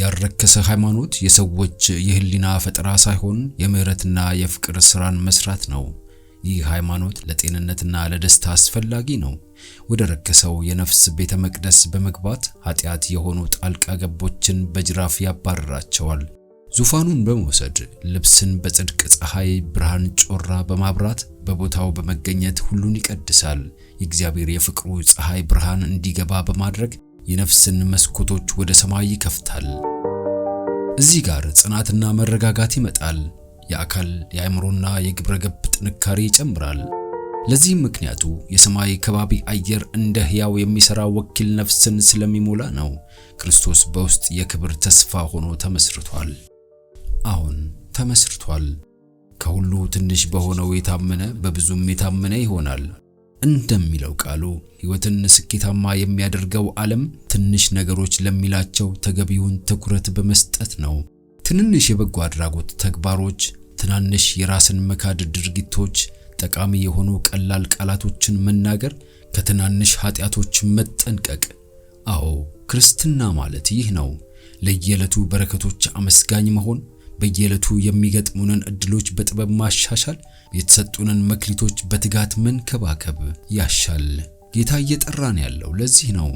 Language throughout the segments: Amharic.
ያረከሰ ሃይማኖት የሰዎች የህሊና ፈጠራ ሳይሆን የምህረትና የፍቅር ስራን መስራት ነው። ይህ ሃይማኖት ለጤንነትና ለደስታ አስፈላጊ ነው። ወደ ረከሰው የነፍስ ቤተ መቅደስ በመግባት ኃጢአት የሆኑ ጣልቃ ገቦችን በጅራፍ ያባርራቸዋል። ዙፋኑን በመውሰድ ልብስን በጽድቅ ፀሐይ ብርሃን ጮራ በማብራት በቦታው በመገኘት ሁሉን ይቀድሳል። የእግዚአብሔር የፍቅሩ ፀሐይ ብርሃን እንዲገባ በማድረግ የነፍስን መስኮቶች ወደ ሰማይ ይከፍታል። እዚህ ጋር ጽናትና መረጋጋት ይመጣል። የአካል የአእምሮና የግብረ ገብ ጥንካሬ ይጨምራል። ለዚህም ምክንያቱ የሰማይ ከባቢ አየር እንደ ሕያው የሚሰራ ወኪል ነፍስን ስለሚሞላ ነው። ክርስቶስ በውስጥ የክብር ተስፋ ሆኖ ተመስርቷል። አሁን ተመስርቷል። ከሁሉ ትንሽ በሆነው የታመነ በብዙም የታመነ ይሆናል እንደሚለው ቃሉ ሕይወትን ስኬታማ የሚያደርገው ዓለም ትንሽ ነገሮች ለሚላቸው ተገቢውን ትኩረት በመስጠት ነው። ትንንሽ የበጎ አድራጎት ተግባሮች፣ ትናንሽ የራስን መካድ ድርጊቶች፣ ጠቃሚ የሆኑ ቀላል ቃላቶችን መናገር፣ ከትናንሽ ኃጢአቶች መጠንቀቅ። አዎ ክርስትና ማለት ይህ ነው። ለየዕለቱ በረከቶች አመስጋኝ መሆን፣ በየዕለቱ የሚገጥሙንን እድሎች በጥበብ ማሻሻል፣ የተሰጡንን መክሊቶች በትጋት መንከባከብ ያሻል። ጌታ እየጠራን ያለው ለዚህ ነው።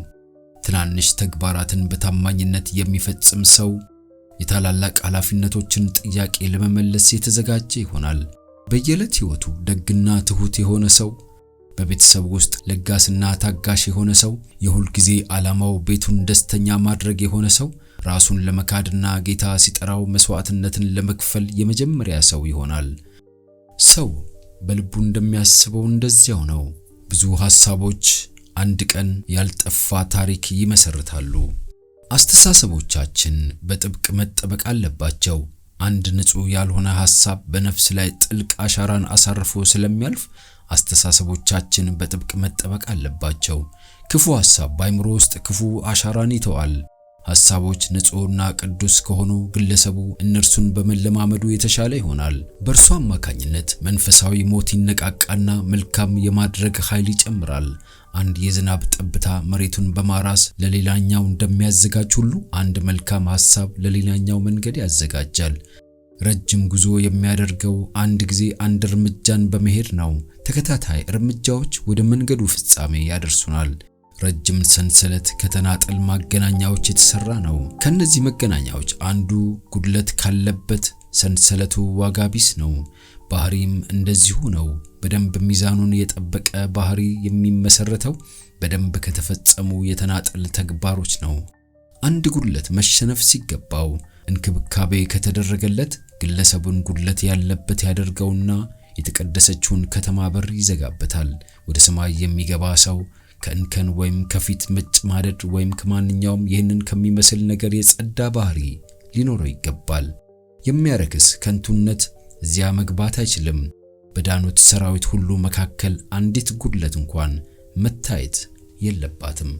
ትናንሽ ተግባራትን በታማኝነት የሚፈጽም ሰው የታላላቅ ኃላፊነቶችን ጥያቄ ለመመለስ የተዘጋጀ ይሆናል። በየዕለት ሕይወቱ ደግና ትሁት የሆነ ሰው፣ በቤተሰብ ውስጥ ለጋስና ታጋሽ የሆነ ሰው፣ የሁል ጊዜ ዓላማው ቤቱን ደስተኛ ማድረግ የሆነ ሰው ራሱን ለመካድና ጌታ ሲጠራው መስዋዕትነትን ለመክፈል የመጀመሪያ ሰው ይሆናል። ሰው በልቡ እንደሚያስበው እንደዚያው ነው። ብዙ ሐሳቦች አንድ ቀን ያልጠፋ ታሪክ ይመሰርታሉ። አስተሳሰቦቻችን በጥብቅ መጠበቅ አለባቸው። አንድ ንጹህ ያልሆነ ሐሳብ በነፍስ ላይ ጥልቅ አሻራን አሳርፎ ስለሚያልፍ አስተሳሰቦቻችን በጥብቅ መጠበቅ አለባቸው። ክፉ ሐሳብ በአእምሮ ውስጥ ክፉ አሻራን ይተዋል። ሐሳቦች ንጹህና ቅዱስ ከሆኑ ግለሰቡ እነርሱን በመለማመዱ የተሻለ ይሆናል። በእርሱ አማካኝነት መንፈሳዊ ሞት ይነቃቃና መልካም የማድረግ ኃይል ይጨምራል። አንድ የዝናብ ጠብታ መሬቱን በማራስ ለሌላኛው እንደሚያዘጋጅ ሁሉ አንድ መልካም ሐሳብ ለሌላኛው መንገድ ያዘጋጃል። ረጅም ጉዞ የሚያደርገው አንድ ጊዜ አንድ እርምጃን በመሄድ ነው። ተከታታይ እርምጃዎች ወደ መንገዱ ፍጻሜ ያደርሱናል። ረጅም ሰንሰለት ከተናጠል ማገናኛዎች የተሰራ ነው። ከነዚህ መገናኛዎች አንዱ ጉድለት ካለበት ሰንሰለቱ ዋጋ ቢስ ነው። ባህሪም እንደዚሁ ነው። በደንብ ሚዛኑን የጠበቀ ባህሪ የሚመሰረተው በደንብ ከተፈጸሙ የተናጠል ተግባሮች ነው። አንድ ጉድለት መሸነፍ ሲገባው እንክብካቤ ከተደረገለት ግለሰቡን ጉድለት ያለበት ያደርገውና የተቀደሰችውን ከተማ በር ይዘጋበታል። ወደ ሰማይ የሚገባ ሰው ከእንከን ወይም ከፊት መጨማደድ ወይም ከማንኛውም ይህንን ከሚመስል ነገር የጸዳ ባህሪ ሊኖረው ይገባል። የሚያረክስ ከንቱነት እዚያ መግባት አይችልም። በዳኑት ሰራዊት ሁሉ መካከል አንዲት ጉድለት እንኳን መታየት የለባትም።